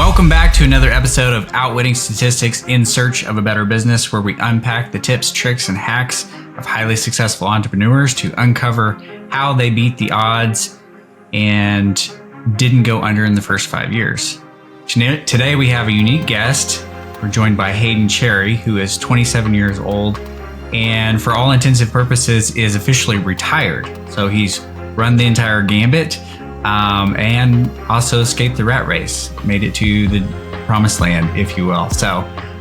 Welcome back to another episode of Outwitting Statistics in Search of a Better Business, where we unpack the tips, tricks, and hacks of highly successful entrepreneurs to uncover how they beat the odds and didn't go under in the first 5 years. Today we have a unique guest. We're joined by Hayden Cherry, who is 27 years old and for all intents and purposes is officially retired. So he's run the entire gambit and also escaped the rat race, made it to the promised land, if you will. So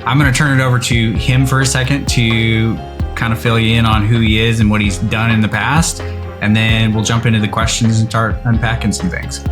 I'm going to turn it over to him for a second to kind of fill you in on who he is and what he's done in the past. And then we'll jump into the questions and start unpacking some things.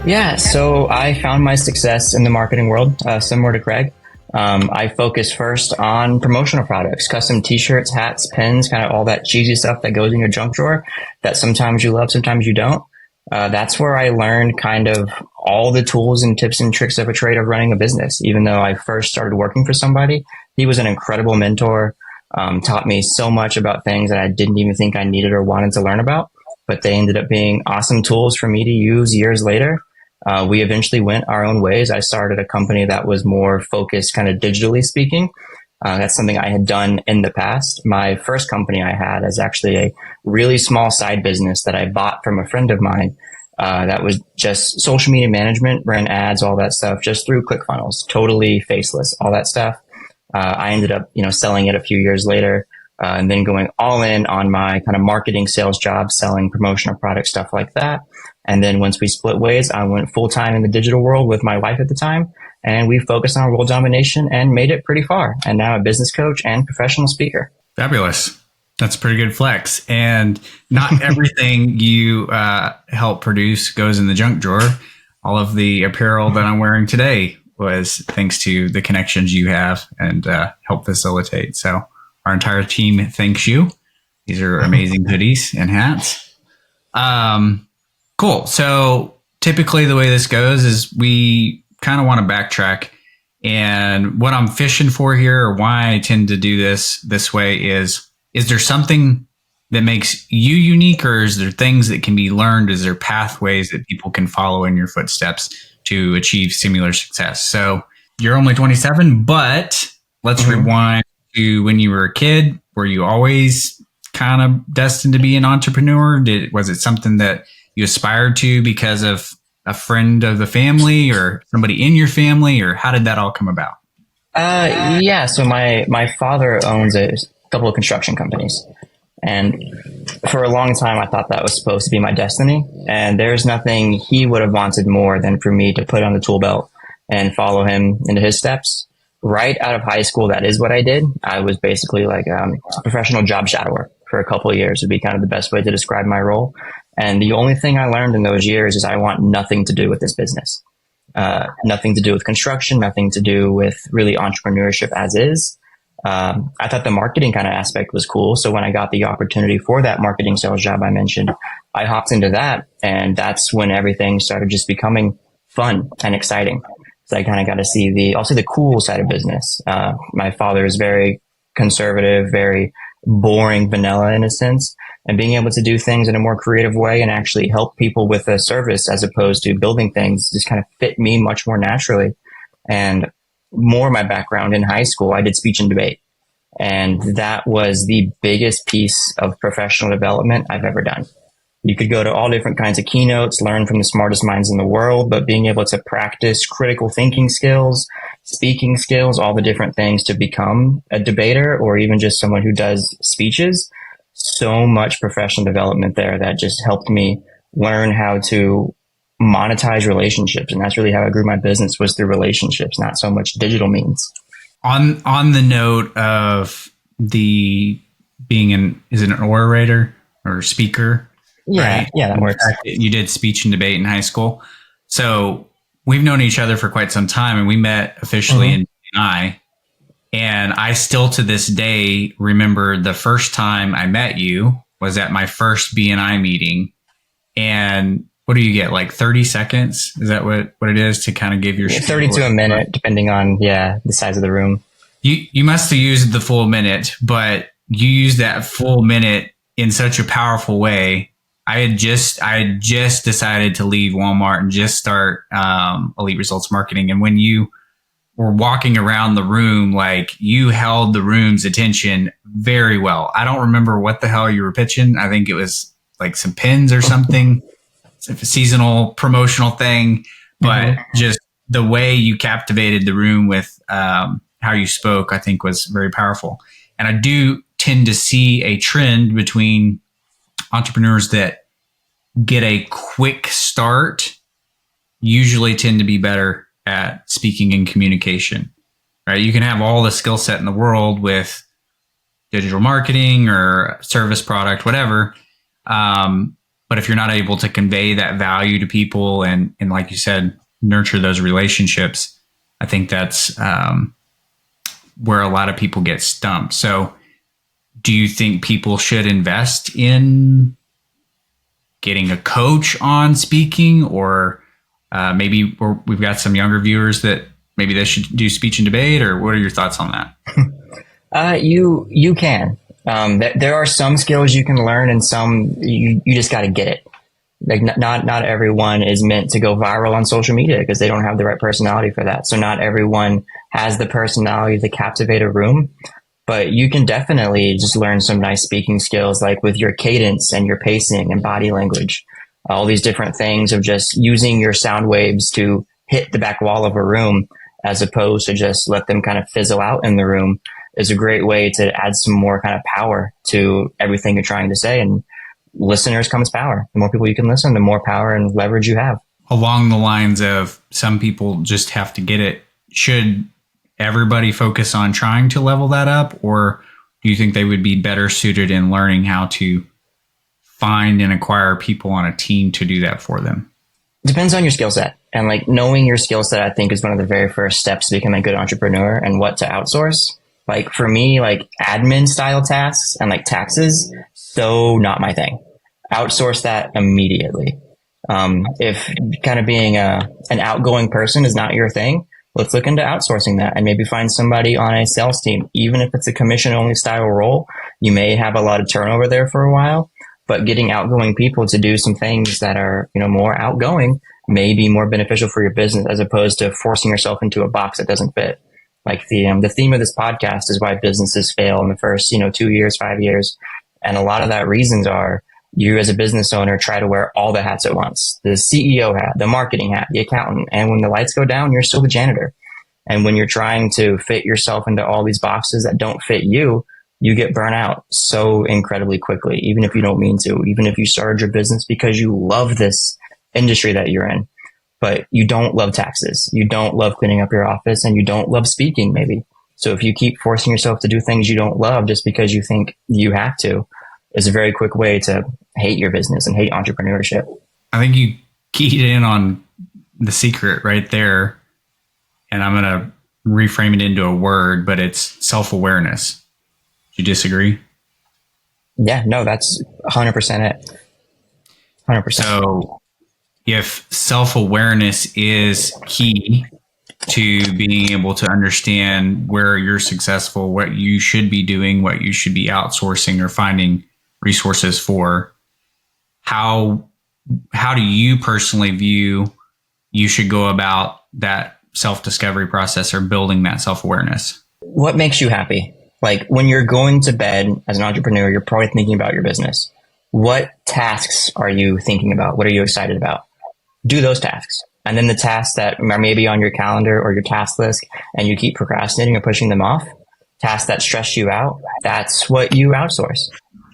Yeah, so I found my success in the marketing world, similar to Kraig. I focus first on promotional products, custom t-shirts, hats, pens, kind of all that cheesy stuff that goes in your junk drawer that sometimes you love, sometimes you don't. That's where I learned kind of all the tools and tips and tricks of a trade of running a business. Even though I first started working for somebody, he was an incredible mentor, taught me so much about things that I didn't even think I needed or wanted to learn about, but they ended up being awesome tools for me to use years later. We eventually went our own ways. I started a company that was more focused kind of digitally speaking. That's something I had done in the past. My first company I had is actually a really small side business that I bought from a friend of mine. That was just social media management, ran ads, all that stuff, just through ClickFunnels, totally faceless, all that stuff. I ended up, selling it a few years later, and then going all in on my kind of marketing sales job, selling promotional product stuff like that. And then once we split ways, I went full time in the digital world with my wife at the time. And we focused on world domination and made it pretty far. And now I'm a business coach and professional speaker. Fabulous. That's a pretty good flex. And not everything you help produce goes in the junk drawer. All of the apparel that I'm wearing today was thanks to the connections you have and help facilitate. So our entire team thanks you. These are amazing hoodies and hats. Cool. So typically the way this goes is we kind of want to backtrack. And what I'm fishing for here, or why I tend to do this way is there something that makes you unique, or is there things that can be learned? Is there pathways that people can follow in your footsteps to achieve similar success? So you're only 27, but let's rewind to when you were a kid. Were you always kind of destined to be an entrepreneur? Was it something that you aspired to because of a friend of the family or somebody in your family, or how did that all come about? Yeah. So my father owns a couple of construction companies, and for a long time, I thought that was supposed to be my destiny. And there's nothing he would have wanted more than for me to put on the tool belt and follow him into his steps. Right out of high school, that is what I did. I was basically like a professional job shadower for a couple of years would be kind of the best way to describe my role. And the only thing I learned in those years is I want nothing to do with this business. Nothing to do with construction, nothing to do with really entrepreneurship as is. I thought the marketing kind of aspect was cool. So when I got the opportunity for that marketing sales job I mentioned, I hopped into that. And that's when everything started just becoming fun and exciting. So I kind of got to see the cool side of business. My father is very conservative, very boring, vanilla in a sense, and being able to do things in a more creative way and actually help people with a service as opposed to building things just kind of fit me much more naturally. And more my background in high school, I did speech and debate. And that was the biggest piece of professional development I've ever done. You could go to all different kinds of keynotes, learn from the smartest minds in the world, but being able to practice critical thinking skills, speaking skills, all the different things to become a debater or even just someone who does speeches, so much professional development there that just helped me learn how to monetize relationships. And that's really how I grew my business, was through relationships, not so much digital means. On the note of the being is it an orator or speaker? Yeah, right? Yeah, that works. You did speech and debate in high school. So we've known each other for quite some time, and we met officially in BNI. And I still to this day remember the first time I met you was at my first BNI meeting. And what do you get? Like 30 seconds? Is that what it is to kind of give your 30 to a minute, depending on, the size of the room. You must have used the full minute, but you used that full minute in such a powerful way. I had just decided to leave Walmart and just start Elite Results Marketing. And when you were walking around the room, like you held the room's attention very well. I don't remember what the hell you were pitching. I think it was like some pins or something, it's a seasonal promotional thing, but just the way you captivated the room with how you spoke, I think was very powerful. And I do tend to see a trend between entrepreneurs that get a quick start usually tend to be better at speaking and communication, right? You can have all the skill set in the world with digital marketing or service product, whatever. But if you're not able to convey that value to people and like you said, nurture those relationships, I think that's where a lot of people get stumped. So do you think people should invest in getting a coach on speaking, or maybe we've got some younger viewers that maybe they should do speech and debate, or what are your thoughts on that? You can. There are some skills you can learn, and some you just got to get it. Like not everyone is meant to go viral on social media because they don't have the right personality for that. So not everyone has the personality to captivate a room, but you can definitely just learn some nice speaking skills, like with your cadence and your pacing and body language, all these different things of just using your sound waves to hit the back wall of a room as opposed to just let them kind of fizzle out in the room is a great way to add some more kind of power to everything you're trying to say. And listeners comes power. The more people you can listen, the more power and leverage you have. Along the lines of some people just have to get it, should everybody focus on trying to level that up, or do you think they would be better suited in learning how to find and acquire people on a team to do that for them? Depends on your skill set. And like knowing your skill set, I think is one of the very first steps to becoming a good entrepreneur and what to outsource. Like for me, like admin style tasks and like taxes, so not my thing. Outsource that immediately. If kind of being an outgoing person is not your thing, let's look into outsourcing that and maybe find somebody on a sales team. Even if it's a commission only style role, you may have a lot of turnover there for a while, but getting outgoing people to do some things that are, more outgoing may be more beneficial for your business as opposed to forcing yourself into a box that doesn't fit. Like the theme of this podcast is why businesses fail in the first, 2 years, 5 years. And a lot of that reasons are you as a business owner try to wear all the hats at once, the CEO hat, the marketing hat, the accountant. And when the lights go down, you're still the janitor. And when you're trying to fit yourself into all these boxes that don't fit you, you get burnt out so incredibly quickly, even if you don't mean to, even if you started your business because you love this industry that you're in, but you don't love taxes. You don't love cleaning up your office, and you don't love speaking maybe. So if you keep forcing yourself to do things you don't love just because you think you have to, is a very quick way to hate your business and hate entrepreneurship. I think you keyed in on the secret right there. And I'm going to reframe it into a word, but it's self-awareness. Do you disagree? Yeah, no, that's 100% it. 100%. So if self-awareness is key to being able to understand where you're successful, what you should be doing, what you should be outsourcing or finding resources for, how do you personally view you should go about that self-discovery process or building that self-awareness? What makes you happy? Like when you're going to bed as an entrepreneur, you're probably thinking about your business. What tasks are you thinking about? What are you excited about? Do those tasks. And then the tasks that are maybe on your calendar or your task list and you keep procrastinating or pushing them off, tasks that stress you out, that's what you outsource.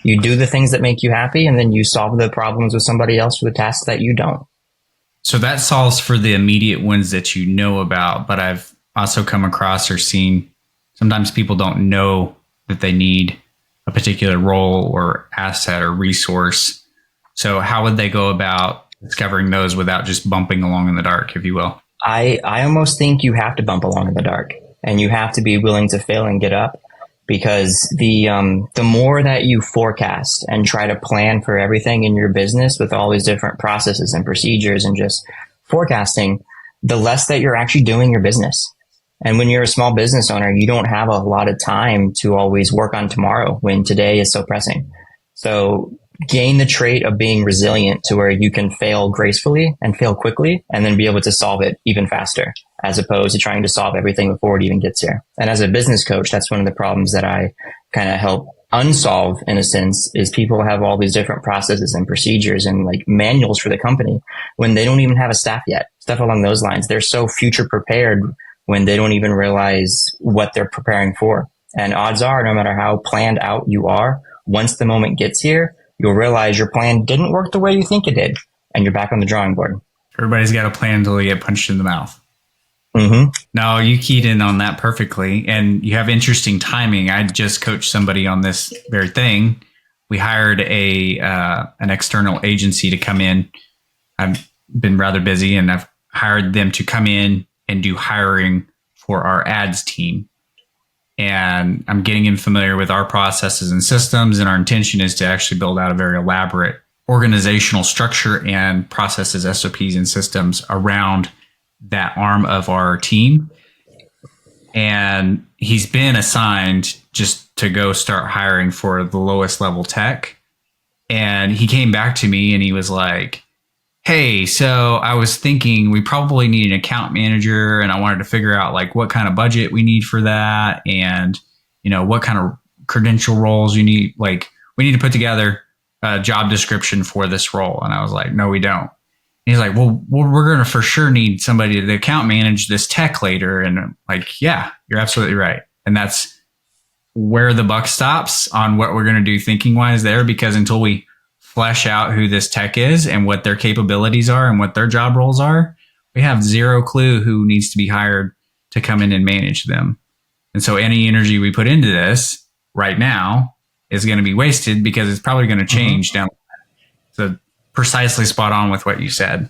You do the things that make you happy, and then you solve the problems with somebody else for the tasks that you don't. So that solves for the immediate ones that you know about, but I've also come across or seen sometimes people don't know that they need a particular role or asset or resource. So how would they go about discovering those without just bumping along in the dark, if you will? I almost think you have to bump along in the dark, and you have to be willing to fail and get up, because the more that you forecast and try to plan for everything in your business with all these different processes and procedures and just forecasting, the less that you're actually doing your business. And when you're a small business owner, you don't have a lot of time to always work on tomorrow when today is so pressing. So gain the trait of being resilient to where you can fail gracefully and fail quickly and then be able to solve it even faster, as opposed to trying to solve everything before it even gets here. And as a business coach, that's one of the problems that I kind of help unsolve, in a sense, is people have all these different processes and procedures and like manuals for the company when they don't even have a staff yet, stuff along those lines. They're so future prepared when they don't even realize what they're preparing for. And odds are, no matter how planned out you are, once the moment gets here, you'll realize your plan didn't work the way you think it did, and you're back on the drawing board. Everybody's got a plan until they get punched in the mouth. Mm-hmm. No, you keyed in on that perfectly, and you have interesting timing. I just coached somebody on this very thing. We hired an external agency to come in. I've been rather busy, and I've hired them to come in and do hiring for our ads team. And I'm getting him familiar with our processes and systems. And our intention is to actually build out a very elaborate organizational structure and processes, SOPs, and systems around that arm of our team. And he's been assigned just to go start hiring for the lowest level tech. And he came back to me and he was like, hey, so I was thinking we probably need an account manager, and I wanted to figure out like what kind of budget we need for that, and what kind of credential roles you need. Like, we need to put together a job description for this role. And I was like, no, we don't. And he's like, well, we're going to for sure need somebody to account manage this tech later. And I'm like, yeah, you're absolutely right. And that's where the buck stops on what we're going to do thinking wise there, because until we flesh out who this tech is and what their capabilities are and what their job roles are, we have zero clue who needs to be hired to come in and manage them. And so any energy we put into this right now is going to be wasted because it's probably going to change down. So precisely spot on with what you said.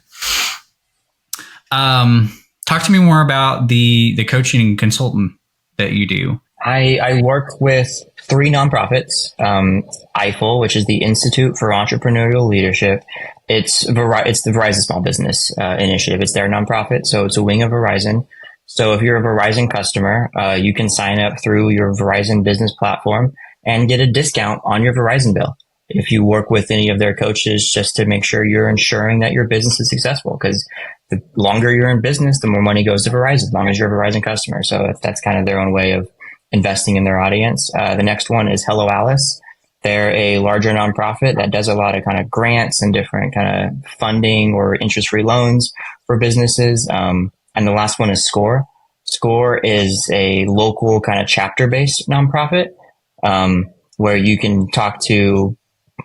Talk to me more about the coaching and consultant that you do. I work with 3 nonprofits. EIFL, which is the Institute for Entrepreneurial Leadership. It's the Verizon Small Business Initiative. It's their nonprofit, so it's a wing of Verizon. So if you're a Verizon customer, you can sign up through your Verizon business platform and get a discount on your Verizon bill if you work with any of their coaches, just to make sure you're ensuring that your business is successful. Because the longer you're in business, the more money goes to Verizon, as long as you're a Verizon customer. So that's kind of their own way of investing in their audience. The next one is Hello Alice. They're a larger nonprofit that does a lot of kind of grants and different kind of funding or interest-free loans for businesses. And the last one is SCORE. SCORE is a local kind of chapter-based nonprofit where you can talk to,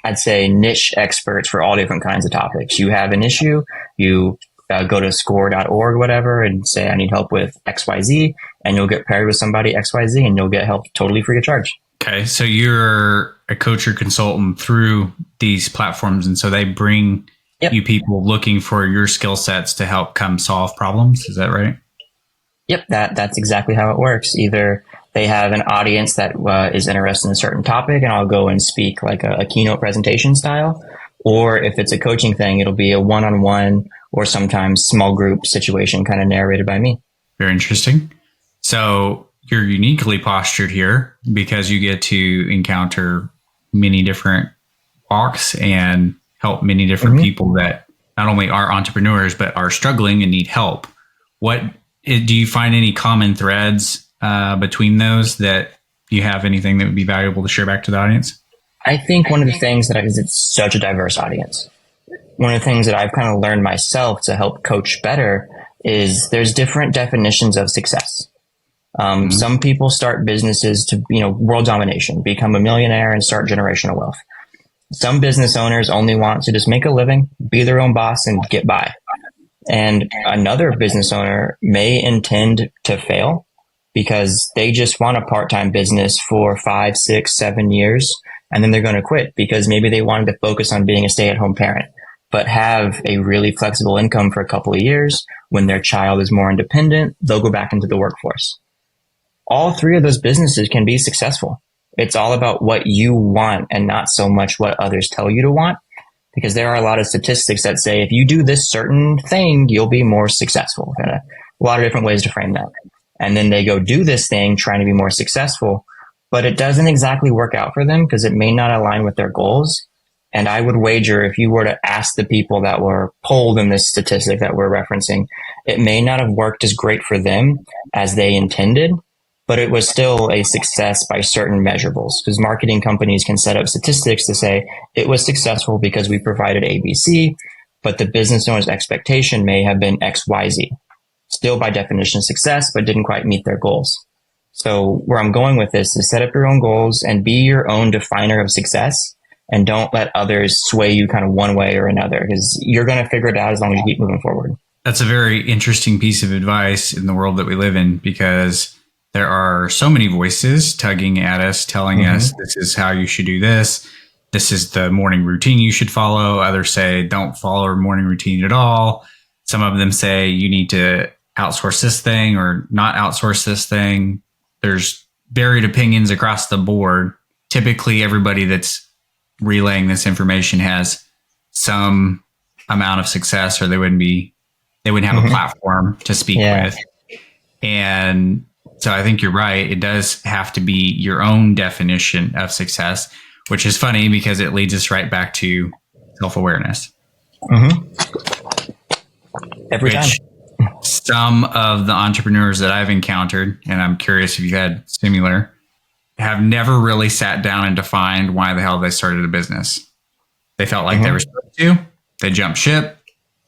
I'd say, niche experts for all different kinds of topics. You have an issue, you go to score.org, whatever, and say, I need help with XYZ, and you'll get paired with somebody XYZ, and you'll get help totally free of charge. Okay. So you're a coach or consultant through these platforms. And so they bring you people looking for your skill sets to help come solve problems. Is that right? Yep. That's exactly how it works. Either they have an audience that is interested in a certain topic, and I'll go and speak like a keynote presentation style. Or if it's a coaching thing, it'll be a one-on-one or sometimes small group situation kind of narrated by me. Very interesting. So you're uniquely postured here because you get to encounter many different walks and help many different people that not only are entrepreneurs, but are struggling and need help. Do you find any common threads between those that you have anything that would be valuable to share back to the audience? I think one of the things that is it's such a diverse audience. One of the things that I've kind of learned myself to help coach better is there's different definitions of success. Some people start businesses to, world domination, become a millionaire and start generational wealth. Some business owners only want to just make a living, be their own boss, and get by. And another business owner may intend to fail because they just want a part-time business for 5, 6, 7 years, and then they're going to quit because maybe they wanted to focus on being a stay-at-home parent, but have a really flexible income for a couple of years. When their child is more independent, they'll go back into the workforce. All 3 of those businesses can be successful. It's all about what you want and not so much what others tell you to want, because there are a lot of statistics that say if you do this certain thing, you'll be more successful. A lot of different ways to frame that. And then they go do this thing trying to be more successful, but it doesn't exactly work out for them because it may not align with their goals. And I would wager if you were to ask the people that were polled in this statistic that we're referencing, it may not have worked as great for them as they intended, but it was still a success by certain measurables, because marketing companies can set up statistics to say it was successful because we provided ABC, but the business owner's expectation may have been XYZ. Still by definition success, but didn't quite meet their goals. So where I'm going with this is set up your own goals and be your own definer of success, and don't let others sway you kind of one way or another, because you're going to figure it out as long as you keep moving forward. That's a very interesting piece of advice in the world that we live in, because there are so many voices tugging at us, telling us this is how you should do this. This is the morning routine you should follow. Others say don't follow a morning routine at all. Some of them say you need to outsource this thing or not outsource this thing. There's varied opinions across the board. Typically, everybody that's relaying this information has some amount of success, or they wouldn't have a platform to speak with. And so I think you're right. It does have to be your own definition of success, which is funny because it leads us right back to self-awareness. Every time. Some of the entrepreneurs that I've encountered, and I'm curious if you had similar, have never really sat down and defined why the hell they started a business. They felt like they were supposed to. They jumped ship,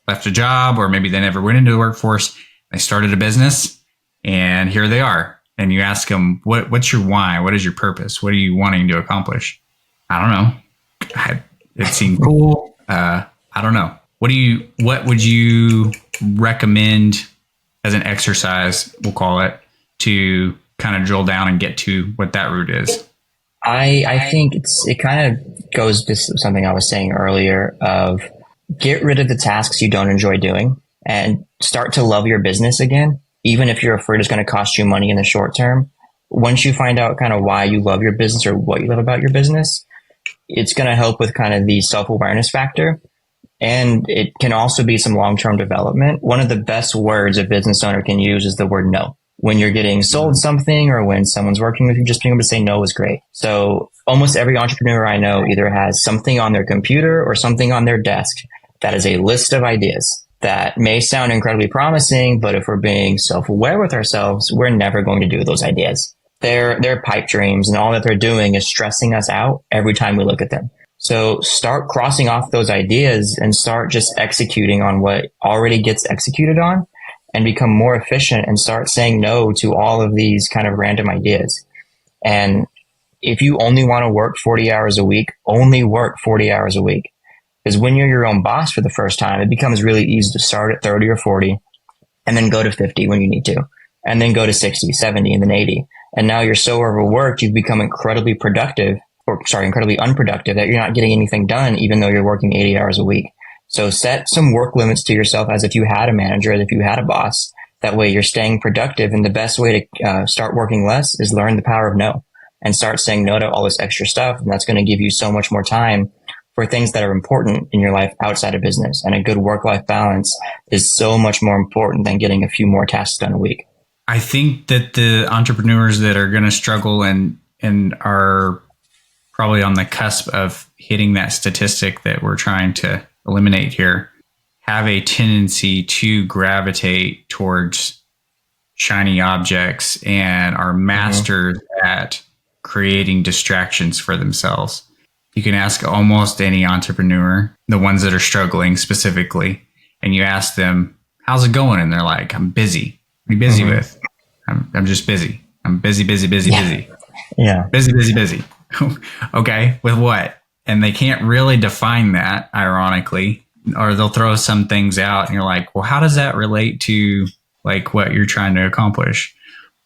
left a job, or maybe they never went into the workforce. They started a business, and here they are. And you ask them, what's your why? What is your purpose? What are you wanting to accomplish? I don't know. It seemed cool. I don't know. What would you recommend as an exercise, we'll call it, to kind of drill down and get to what that root is? I think it kind of goes to something I was saying earlier of get rid of the tasks you don't enjoy doing and start to love your business again, even if you're afraid it's going to cost you money in the short term. Once you find out kind of why you love your business or what you love about your business, it's going to help with kind of the self-awareness factor. And it can also be some long-term development. One of the best words a business owner can use is the word no. When you're getting sold something or when someone's working with you, just being able to say no is great. So almost every entrepreneur I know either has something on their computer or something on their desk that is a list of ideas that may sound incredibly promising, but if we're being self-aware with ourselves, we're never going to do those ideas. They're pipe dreams, and all that they're doing is stressing us out every time we look at them. So start crossing off those ideas and start just executing on what already gets executed on, and become more efficient and start saying no to all of these kind of random ideas. And if you only want to work 40 hours a week, only work 40 hours a week. Because when you're your own boss for the first time, it becomes really easy to start at 30 or 40 and then go to 50 when you need to, and then go to 60, 70, and then 80. And now you're so overworked, you've become incredibly unproductive that you're not getting anything done, even though you're working 80 hours a week. So set some work limits to yourself as if you had a manager, as if you had a boss. That way you're staying productive. And the best way to start working less is learn the power of no and start saying no to all this extra stuff. And that's going to give you so much more time for things that are important in your life outside of business. And a good work-life balance is so much more important than getting a few more tasks done a week. I think that the entrepreneurs that are going to struggle and are probably on the cusp of hitting that statistic that we're trying to eliminate here have a tendency to gravitate towards shiny objects and are masters at creating distractions for themselves. You can ask almost any entrepreneur, the ones that are struggling specifically, and you ask them, how's it going? And they're like, I'm busy. What are you busy with? I'm just busy. I'm busy. Yeah. Busy. Okay. With what? And they can't really define that, ironically, or they'll throw some things out and you're like, well, how does that relate to like what you're trying to accomplish?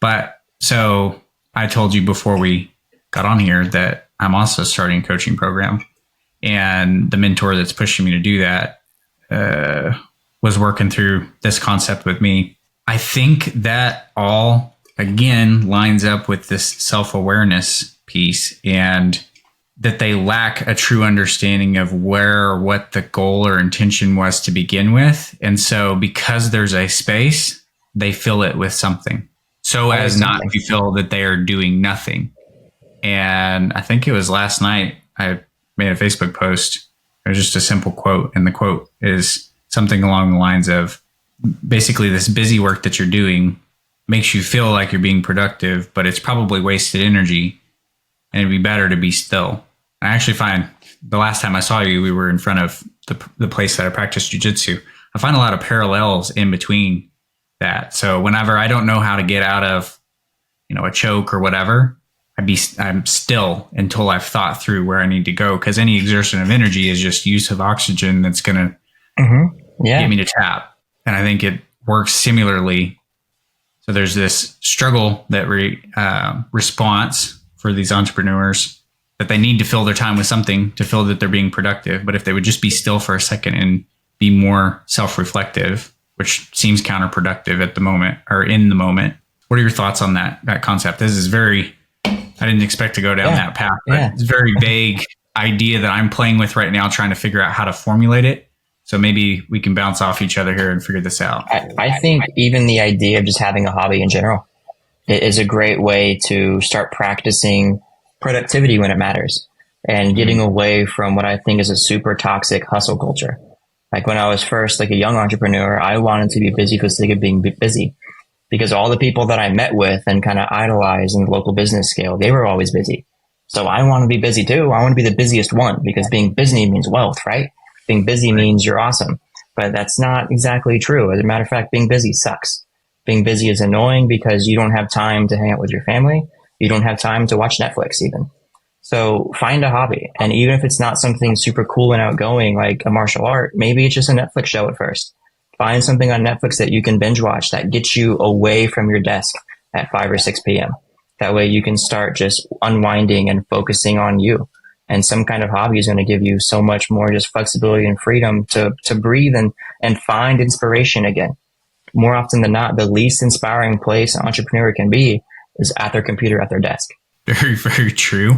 But so I told you before we got on here that I'm also starting a coaching program, and the mentor that's pushing me to do that was working through this concept with me. I think that all, again, lines up with this self-awareness piece, and that they lack a true understanding of where or what the goal or intention was to begin with. And so because there's a space, they fill it with something so as not to feel that they are doing nothing. And I think it was last night I made a Facebook post There's just a simple quote, and the quote is something along the lines of basically this busy work that you're doing makes you feel like you're being productive, but it's probably wasted energy, and it'd be better to be still. I actually find the last time I saw you, we were in front of the place that I practice jujitsu. I find a lot of parallels in between that. So whenever I don't know how to get out of, a choke or whatever, I'm still until I've thought through where I need to go. Cause any exertion of energy is just use of oxygen that's going to get me to tap. And I think it works similarly. So there's this struggle that response for these entrepreneurs that they need to fill their time with something to feel that they're being productive. But if they would just be still for a second and be more self-reflective, which seems counterproductive at the moment or in the moment. What are your thoughts on that concept? This is I didn't expect to go down that path, but it's a very vague idea that I'm playing with right now, trying to figure out how to formulate it. So maybe we can bounce off each other here and figure this out. I think even the idea of just having a hobby in general is a great way to start practicing productivity when it matters and getting away from what I think is a super toxic hustle culture. Like when I was first like a young entrepreneur, I wanted to be busy for the sake of being busy because all the people that I met with and kind of idolized in the local business scale, they were always busy. So I want to be busy too. I want to be the busiest one because being busy means wealth, right? Being busy means you're awesome, but that's not exactly true. As a matter of fact, being busy sucks. Being busy is annoying because you don't have time to hang out with your family. You don't have time to watch Netflix even. So find a hobby. And even if it's not something super cool and outgoing, like a martial art, maybe it's just a Netflix show at first. Find something on Netflix that you can binge watch that gets you away from your desk at 5 or 6 p.m. That way you can start just unwinding and focusing on you. And some kind of hobby is going to give you so much more just flexibility and freedom to breathe and find inspiration again. More often than not, the least inspiring place an entrepreneur can be is at their computer, at their desk. Very, very true.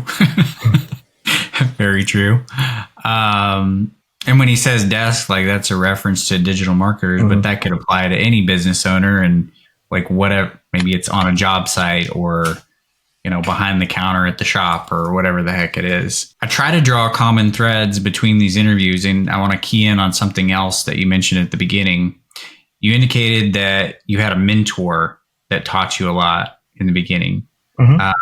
Very true. And when he says desk, like that's a reference to digital marketers, but that could apply to any business owner and like whatever, maybe it's on a job site or, behind the counter at the shop or whatever the heck it is. I try to draw common threads between these interviews, and I want to key in on something else that you mentioned at the beginning. You indicated that you had a mentor that taught you a lot in the beginning. Can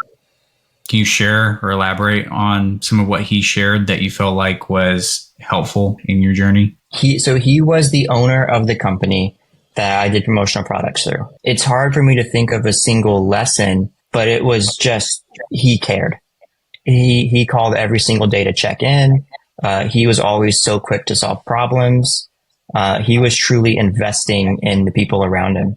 you share or elaborate on some of what he shared that you felt like was helpful in your journey? He was the owner of the company that I did promotional products through. It's hard for me to think of a single lesson, but it was just, he cared. He called every single day to check in. He was always so quick to solve problems. He was truly investing in the people around him.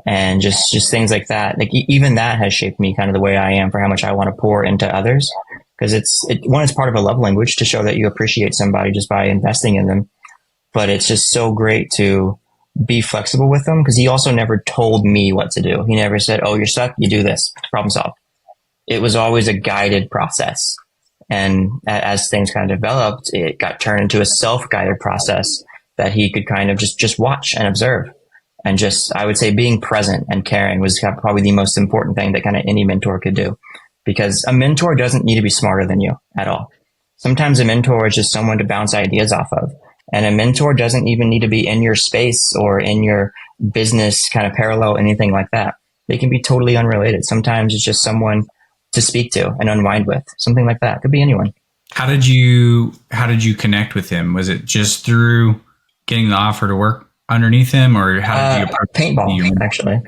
And just things like that. Like even that has shaped me kind of the way I am for how much I want to pour into others. Because it's part of a love language to show that you appreciate somebody just by investing in them. But it's just so great to be flexible with them because he also never told me what to do. He never said, oh, you're stuck. You do this. Problem solved. It was always a guided process. And as things kind of developed, it got turned into a self-guided process that he could kind of just watch and observe. And just, I would say being present and caring was probably the most important thing that kind of any mentor could do. Because a mentor doesn't need to be smarter than you at all. Sometimes a mentor is just someone to bounce ideas off of. And a mentor doesn't even need to be in your space or in your business kind of parallel, anything like that. They can be totally unrelated. Sometimes it's just someone to speak to and unwind with, something like that. Could be anyone. How did you connect with him? Was it just through getting the offer to work underneath him, or how did you approach paintball, actually?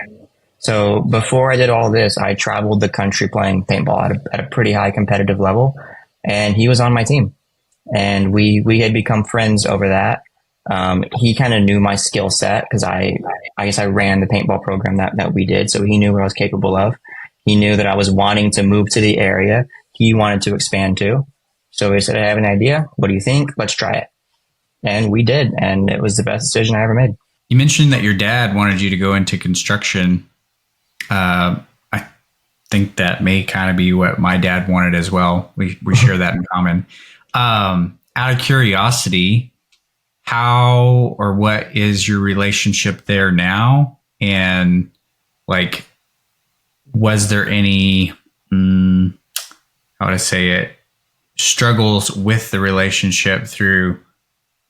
So before I did all this, I traveled the country playing paintball at a pretty high competitive level, and he was on my team, and we had become friends over that. He kind of knew my skill set because I guess I ran the paintball program that we did, so he knew what I was capable of. He knew that I was wanting to move to the area he wanted to expand to. So he said, I have an idea. What do you think? Let's try it. And we did. And it was the best decision I ever made. You mentioned that your dad wanted you to go into construction. I think that may kind of be what my dad wanted as well. We share that in common. Out of curiosity, how or what is your relationship there now? And like, was there any, how would I say it, struggles with the relationship through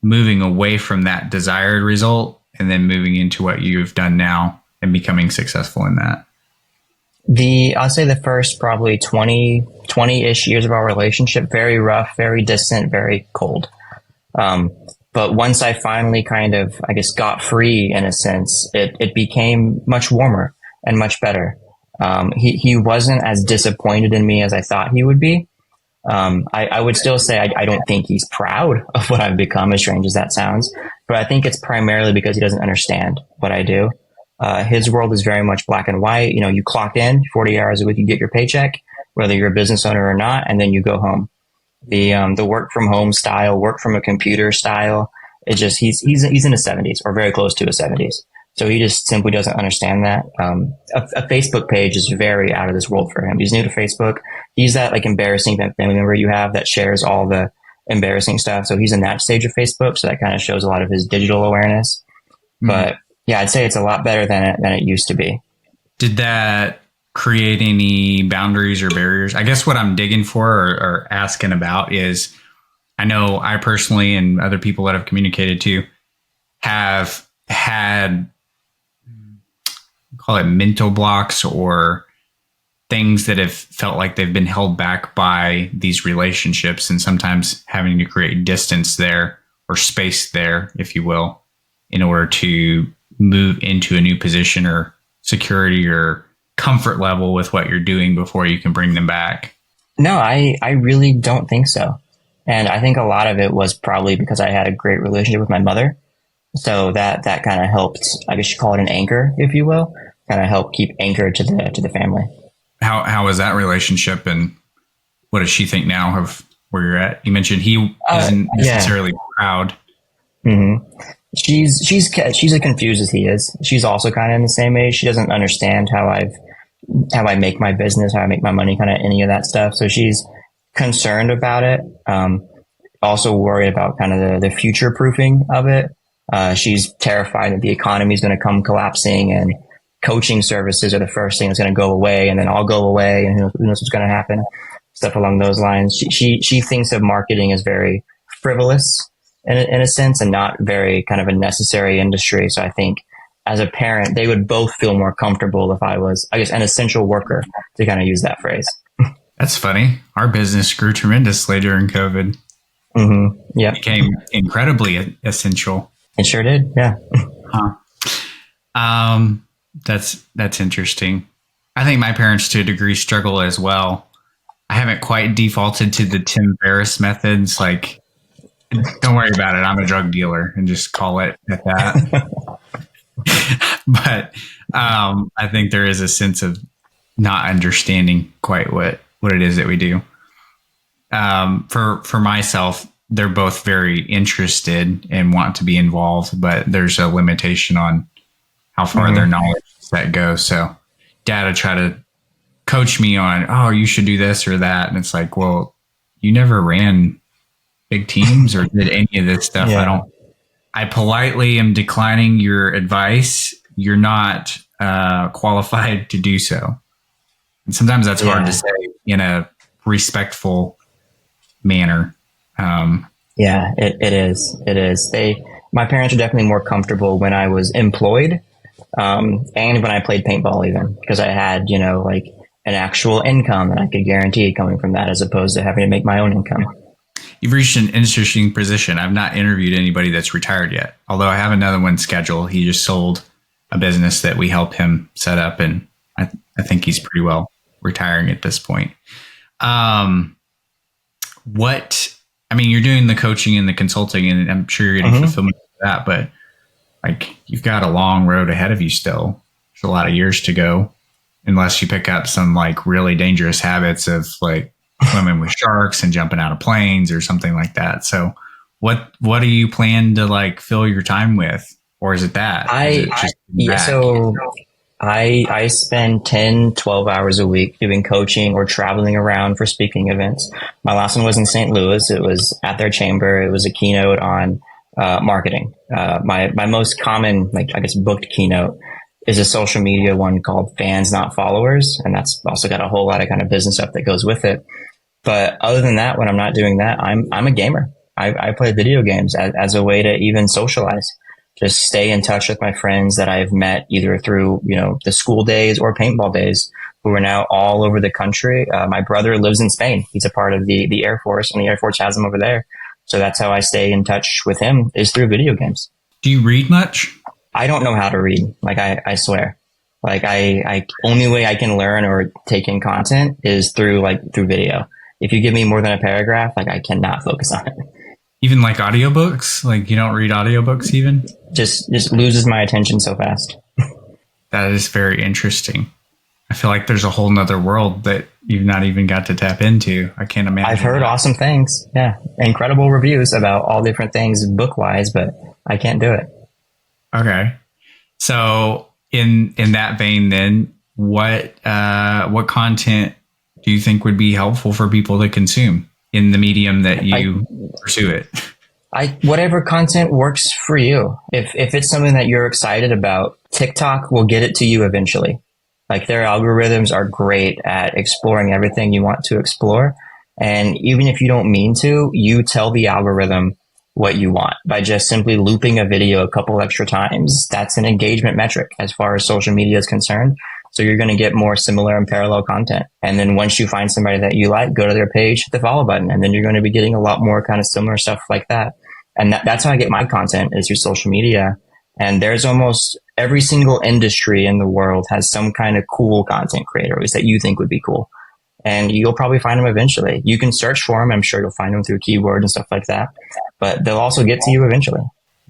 moving away from that desired result and then moving into what you've done now and becoming successful in that? I'll say the first probably 20-ish years of our relationship, very rough, very distant, very cold. But once I finally kind of, I guess, got free in a sense, it became much warmer and much better. He wasn't as disappointed in me as I thought he would be. I would still say I don't think he's proud of what I've become, as strange as that sounds, but I think it's primarily because he doesn't understand what I do. His world is very much black and white. You know, you clock in 40 hours a week, you get your paycheck, whether you're a business owner or not, and then you go home. The work from home style, work from a computer style, it just, he's in his 70s or very close to his 70s. So he just simply doesn't understand that. A Facebook page is very out of this world for him. He's new to Facebook. He's that like embarrassing family member you have that shares all the embarrassing stuff. So he's in that stage of Facebook. So that kind of shows a lot of his digital awareness. Mm-hmm. But yeah, I'd say it's a lot better than it used to be. Did that create any boundaries or barriers? I guess what I'm digging for or asking about is, I know I personally and other people that I've communicated to have had, call it mental blocks or things that have felt like they've been held back by these relationships, and sometimes having to create distance there or space there, if you will, in order to move into a new position or security or comfort level with what you're doing before you can bring them back. No, I really don't think so. And I think a lot of it was probably because I had a great relationship with my mother. So that kind of helped, I guess you call it an anchor, if you will, kind of help keep anchored to the family. How was that relationship, and what does she think now of where you're at? You mentioned he isn't necessarily proud. Mm-hmm. She's as confused as he is. She's also kind of in the same age. She doesn't understand how I make my business, how I make my money, kind of any of that stuff. So she's concerned about it. Also worried about kind of the future proofing of it. She's terrified that the economy is going to come collapsing and coaching services are the first thing that's going to go away, and then I'll go away, and who knows what's going to happen, stuff along those lines. She thinks of marketing as very frivolous in a sense, and not very kind of a necessary industry. So I think as a parent, they would both feel more comfortable if I was, I guess, an essential worker, to kind of use that phrase. That's funny. Our business grew tremendously during COVID. Mm-hmm. Yeah. It became incredibly essential. It sure did. Yeah. That's interesting. I think my parents to a degree struggle as well. I haven't quite defaulted to the Tim Ferriss methods. Like, don't worry about it. I'm a drug dealer, and just call it at that. But I think there is a sense of not understanding quite what it is that we do. For myself, they're both very interested and want to be involved, but there's a limitation on how far their knowledge set goes. So Dad would try to coach me on, oh, you should do this or that. And it's like, well, you never ran big teams or did any of this stuff. Yeah. I politely am declining your advice. You're not qualified to do so. And sometimes that's hard to say in a respectful manner. Yeah, it is. It is. My parents are definitely more comfortable when I was employed, and when I played paintball, even because I had, like an actual income that I could guarantee coming from that, as opposed to having to make my own income. You've reached an interesting position. I've not interviewed anybody that's retired yet, although I have another one scheduled. He just sold a business that we helped him set up, and I think he's pretty well retiring at this point. You're doing the coaching and the consulting, and I'm sure you're getting fulfillment for that, but like, you've got a long road ahead of you still. There's a lot of years to go, unless you pick up some like really dangerous habits of like swimming with sharks and jumping out of planes or something like that. So what do you plan to like fill your time with? Or is it that? I spend 10, 12 hours a week doing coaching or traveling around for speaking events. My last one was in St. Louis. It was at their chamber. It was a keynote on marketing. My most common, booked keynote is a social media one called Fans Not Followers. And that's also got a whole lot of kind of business stuff that goes with it. But other than that, when I'm not doing that, I'm a gamer. I play video games as a way to even socialize, just stay in touch with my friends that I've met either through, the school days or paintball days, who are now all over the country. My brother lives in Spain. He's a part of the Air Force, and the Air Force has him over there. So that's how I stay in touch with him, is through video games. Do you read much? I don't know how to read. Like, I swear. Like, I only way I can learn or take in content is through video. If you give me more than a paragraph, like, I cannot focus on it. Even like audiobooks? Like, you don't read audiobooks even? Just loses my attention so fast. That is very interesting. I feel like there's a whole nother world that you've not even got to tap into. I can't imagine. I've heard awesome things. Yeah. Incredible reviews about all different things book wise, but I can't do it. Okay. So in that vein, then what content do you think would be helpful for people to consume in the medium that you pursue it? Whatever content works for you. If it's something that you're excited about, TikTok will get it to you eventually. Like, their algorithms are great at exploring everything you want to explore. And even if you don't mean to, you tell the algorithm what you want by just simply looping a video a couple extra times. That's an engagement metric as far as social media is concerned. So you're going to get more similar and parallel content. And then once you find somebody that you like, go to their page, hit the follow button, and then you're going to be getting a lot more kind of similar stuff like that. And that's how I get my content, is through social media. And there's almost every single industry in the world has some kind of cool content creators that you think would be cool. And you'll probably find them eventually. You can search for them. I'm sure you'll find them through keywords and stuff like that. But they'll also get to you eventually.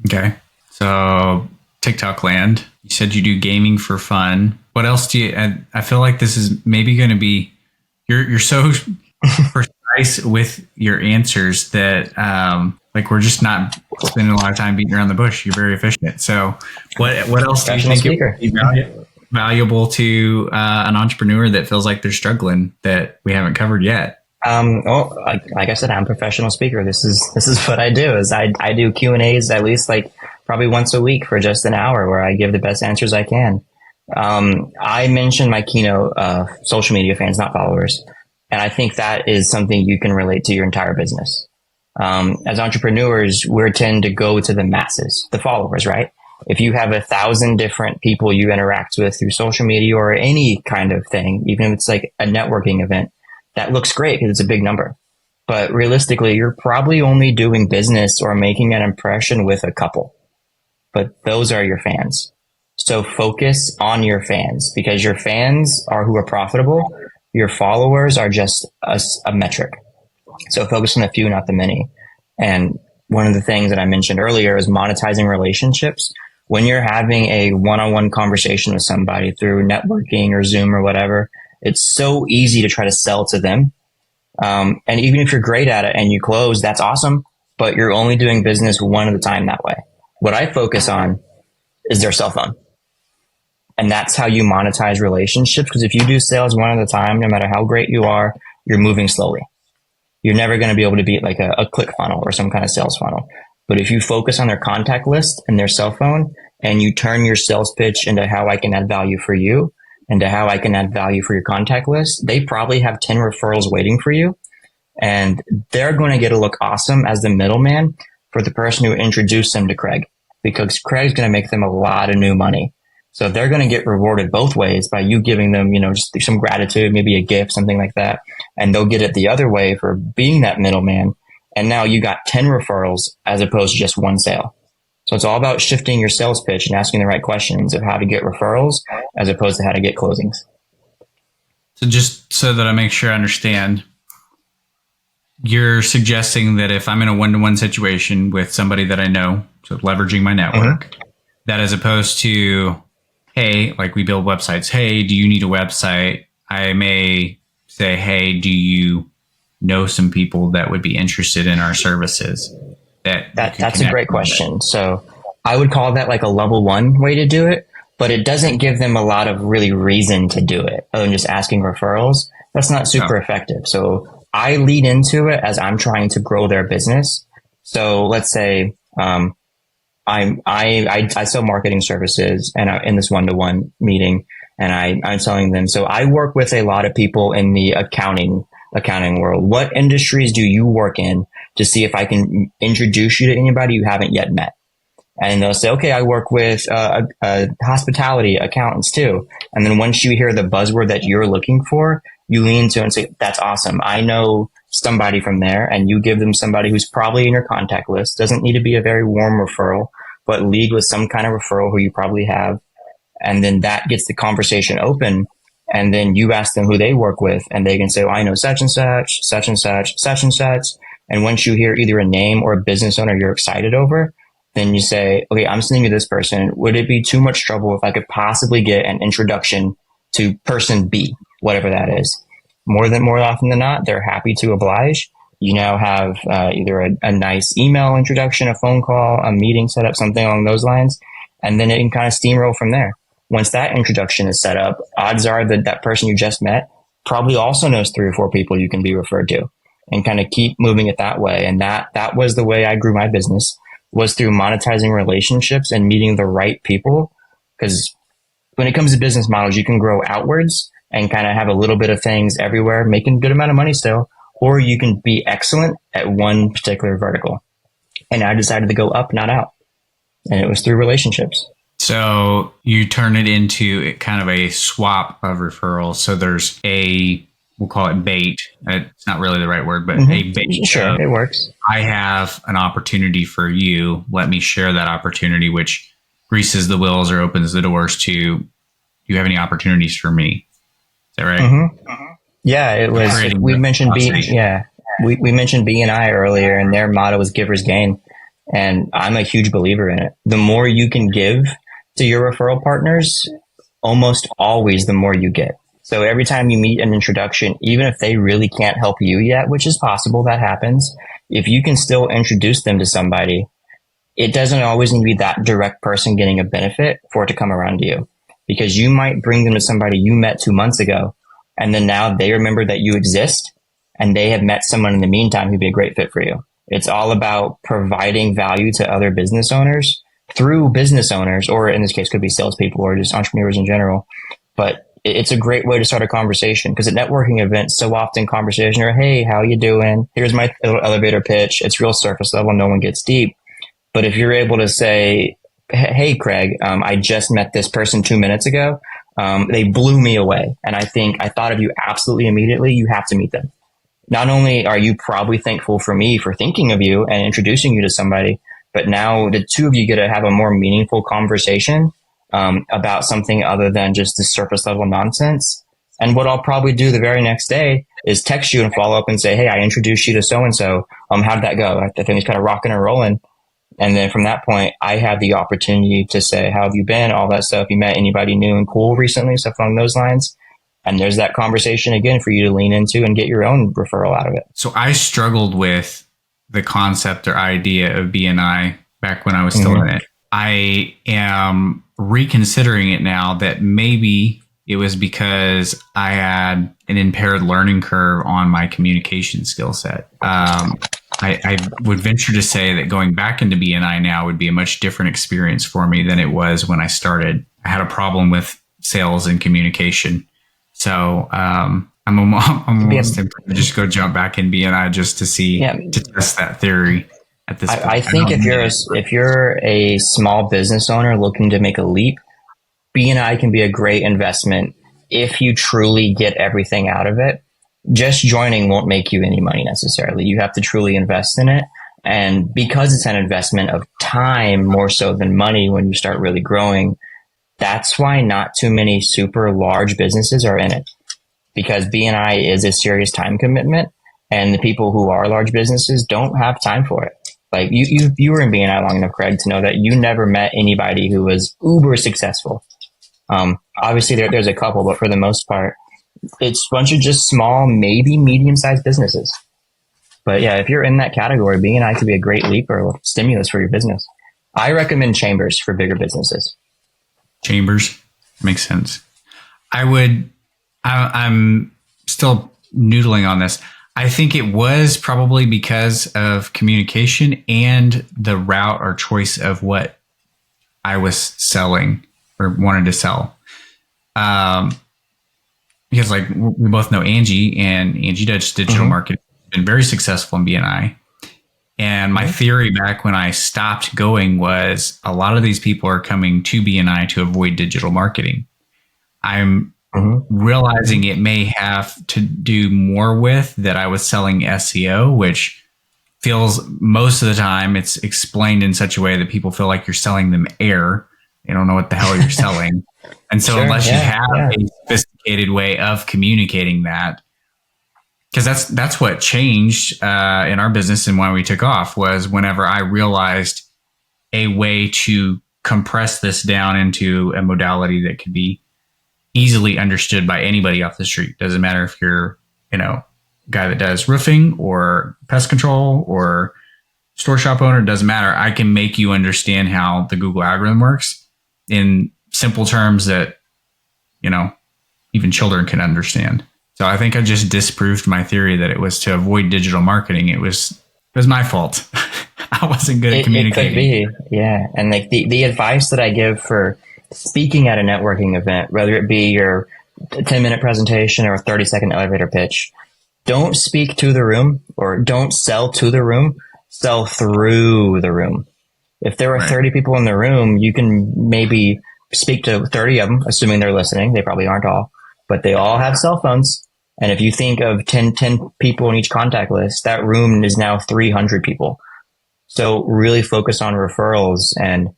Okay. So TikTok land, you said you do gaming for fun. What else do you, and I feel like this is maybe going to be, you're so precise with your answers that, like, we're just not spending a lot of time beating around the bush. You're very efficient. So what else do you think would be valuable to an entrepreneur that feels like they're struggling that we haven't covered yet? Like I said, I'm a professional speaker. This is what I do. Is I do Q&As at least probably once a week for just an hour, where I give the best answers I can. I mentioned my keynote, social media fans, not followers. And I think that is something you can relate to your entire business. As entrepreneurs, we tend to go to the masses, the followers, right? If you have 1,000 different people you interact with through social media or any kind of thing, even if it's like a networking event, that looks great because it's a big number. But realistically, you're probably only doing business or making an impression with a couple. But those are your fans. So focus on your fans, because your fans are who are profitable. Your followers are just a metric. So focus on the few, not the many. And one of the things that I mentioned earlier is monetizing relationships. When you're having a one-on-one conversation with somebody through networking or Zoom or whatever, it's so easy to try to sell to them. And even if you're great at it and you close, that's awesome, but you're only doing business one at a time that way. What I focus on is their cell phone. And that's how you monetize relationships. Because if you do sales one at a time, no matter how great you are, you're moving slowly. You're never going to be able to beat like a click funnel or some kind of sales funnel. But if you focus on their contact list and their cell phone, and you turn your sales pitch into how I can add value for you and to how I can add value for your contact list, they probably have 10 referrals waiting for you. And they're going to get to look awesome as the middleman for the person who introduced them to Kraig, because Kraig's going to make them a lot of new money. So they're going to get rewarded both ways by you giving them, just some gratitude, maybe a gift, something like that. And they'll get it the other way for being that middleman. And now you got 10 referrals as opposed to just one sale. So it's all about shifting your sales pitch and asking the right questions of how to get referrals as opposed to how to get closings. So just so that I make sure I understand, you're suggesting that if I'm in a one-to-one situation with somebody that I know, so leveraging my network, that as opposed to, hey, like we build websites, hey, do you need a website? I may say, hey, do you know some people that would be interested in our services? That's a great question. So I would call that like a level 1 way to do it, but it doesn't give them a lot of really reason to do it other than just asking referrals. That's not super effective. So I lead into it as I'm trying to grow their business. So let's say, I sell marketing services, and in this one-to-one meeting, and I'm telling them, so I work with a lot of people in the accounting accounting world. What industries do you work in to see if I can introduce you to anybody you haven't yet met? And they'll say, okay, I work with hospitality accountants too. And then once you hear the buzzword that you're looking for, you lean into it and say, that's awesome. I know somebody from there. And you give them somebody who's probably in your contact list. Doesn't need to be a very warm referral, but lead with some kind of referral who you probably have. And then that gets the conversation open. And then you ask them who they work with, and they can say, well, I know such and such, such and such, such and such. And once you hear either a name or a business owner you're excited over, then you say, okay, I'm sending you this person. Would it be too much trouble if I could possibly get an introduction to person B, whatever that is? More often than not, they're happy to oblige. You now have either a nice email introduction, a phone call, a meeting set up, something along those lines. And then it can kind of steamroll from there. Once that introduction is set up, odds are that that person you just met probably also knows 3 or 4 people you can be referred to, and kind of keep moving it that way. And that was the way I grew my business, was through monetizing relationships and meeting the right people. Because when it comes to business models, you can grow outwards and kind of have a little bit of things everywhere, making a good amount of money still, or you can be excellent at one particular vertical. And I decided to go up, not out. And it was through relationships. So you turn it into kind of a swap of referrals. So there's we'll call it bait. It's not really the right word, but a bait. Sure, it works. I have an opportunity for you. Let me share that opportunity, which greases the wheels or opens the doors to, do you have any opportunities for me? Is that right? Mm-hmm. Yeah, it was. We mentioned we mentioned B&I earlier, and their motto is givers gain. And I'm a huge believer in it. The more you can give to your referral partners, almost always the more you get. So every time you meet an introduction, even if they really can't help you yet, which is possible, that happens, if you can still introduce them to somebody, it doesn't always need to be that direct person getting a benefit for it to come around to you. Because you might bring them to somebody you met 2 months ago, and then now they remember that you exist, and they have met someone in the meantime who'd be a great fit for you. It's all about providing value to other business owners through business owners, or in this case, could be salespeople or just entrepreneurs in general. But it's a great way to start a conversation, because at networking events, so often conversation are, hey, how you doing? Here's my little elevator pitch. It's real surface level. No one gets deep. But if you're able to say, hey, Kraig, I just met this person 2 minutes ago. They blew me away. And I thought of you absolutely immediately. You have to meet them. Not only are you probably thankful for me for thinking of you and introducing you to somebody, but now the two of you get to have a more meaningful conversation about something other than just the surface level nonsense. And what I'll probably do the very next day is text you and follow up and say, hey, I introduced you to so-and-so. How did that go? I think it's kind of rocking and rolling. And then from that point, I have the opportunity to say, how have you been? All that stuff. You met anybody new and cool recently? Stuff along those lines. And there's that conversation again for you to lean into and get your own referral out of it. So I struggled with the concept or idea of BNI back when I was still in it. I am reconsidering it now that maybe it was because I had an impaired learning curve on my communication skill set. I would venture to say that going back into BNI now would be a much different experience for me than it was when I started. I had a problem with sales and communication. So I'm almost tempted to just go jump back in BNI just to see, to test that theory at this point. I think if you're a small business owner looking to make a leap, BNI can be a great investment if you truly get everything out of it. Just joining won't make you any money necessarily. You have to truly invest in it. And because it's an investment of time more so than money when you start really growing, that's why not too many super large businesses are in it. Because BNI is a serious time commitment, and the people who are large businesses don't have time for it. Like you were in BNI long enough, Kraig, to know that you never met anybody who was uber successful. Obviously there's a couple, but for the most part, it's a bunch of just small, maybe medium-sized businesses. But yeah, if you're in that category, BNI could be a great leap or stimulus for your business. I recommend chambers for bigger businesses. Chambers makes sense. I'm still noodling on this. I think it was probably because of communication and the route or choice of what I was selling or wanted to sell. because like we both know Angie, and Angie does digital marketing, been very successful in BNI. And my theory back when I stopped going was a lot of these people are coming to BNI to avoid digital marketing. I'm realizing it may have to do more with that I was selling SEO, which feels most of the time it's explained in such a way that people feel like you're selling them air. They don't know what the hell you're selling. And so unless you have a sophisticated way of communicating that, because that's what changed in our business and why we took off, was whenever I realized a way to compress this down into a modality that could be easily understood by anybody off the street. Doesn't matter if you're, guy that does roofing or pest control or store shop owner, doesn't matter. I can make you understand how the Google algorithm works in simple terms that, even children can understand. So I think I just disproved my theory that it was to avoid digital marketing. It was my fault. I wasn't good at communicating. It could be, yeah. And like the advice that I give for speaking at a networking event, whether it be your 10-minute presentation or a 30-second elevator pitch, don't speak to the room or don't sell to the room, sell through the room. If there are 30 people in the room, you can maybe speak to 30 of them, assuming they're listening. They probably aren't all, but they all have cell phones. And if you think of 10 people in each contact list, that room is now 300 people. So really focus on referrals, and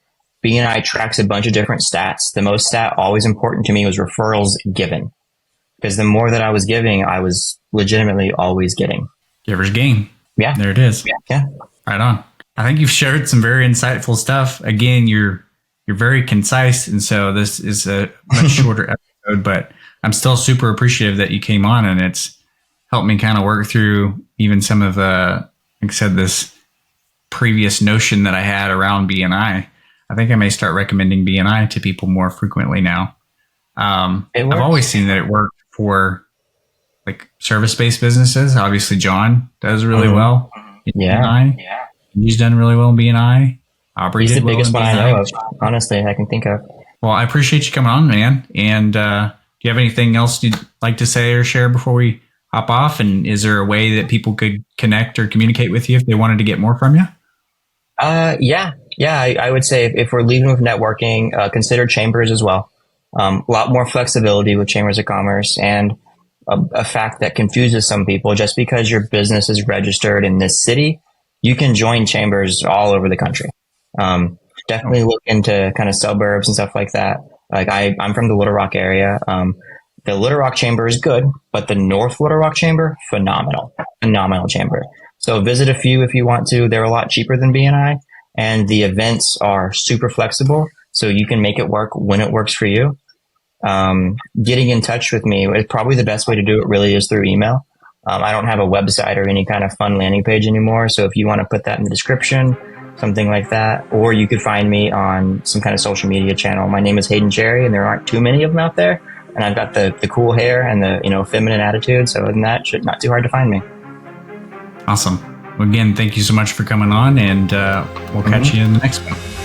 BNI tracks a bunch of different stats. The most stat always important to me was referrals given, because the more that I was giving, I was legitimately always getting. Giver's gain. Yeah. There it is. Yeah. Right on. I think you've shared some very insightful stuff. Again, you're very concise. And so this is a much shorter episode, but I'm still super appreciative that you came on, and it's helped me kind of work through even some of the, like I said, this previous notion that I had around BNI. I think I may start recommending BNI to people more frequently now. I've always seen that it worked for like service-based businesses. Obviously, John does really well in BNI. Yeah. He's done really well in BNI. Aubrey He's did the biggest well one in BNI. I know of, honestly, I can think of. Well, I appreciate you coming on, man. And do you have anything else you'd like to say or share before we hop off? And is there a way that people could connect or communicate with you if they wanted to get more from you? Yeah. I would say if we're leaving with networking, consider chambers as well. A lot more flexibility with chambers of commerce, and a fact that confuses some people: just because your business is registered in this city, you can join chambers all over the country. Definitely look into kind of suburbs and stuff like that. Like I'm from the Little Rock area. The Little Rock Chamber is good, but the North Little Rock Chamber, phenomenal chamber. So visit a few if you want to. They're a lot cheaper than BNI, and the events are super flexible, so you can make it work when it works for you. Getting in touch with me is probably the best way to do it. Really is through email. I don't have a website or any kind of fun landing page anymore. So if you want to put that in the description, something like that, or you could find me on some kind of social media channel. My name is Hayden Cherry, and there aren't too many of them out there. And I've got the cool hair and the, feminine attitude. So other than that, it's not too hard to find me. Awesome. Well, again, thank you so much for coming on, and we'll catch you in the next one.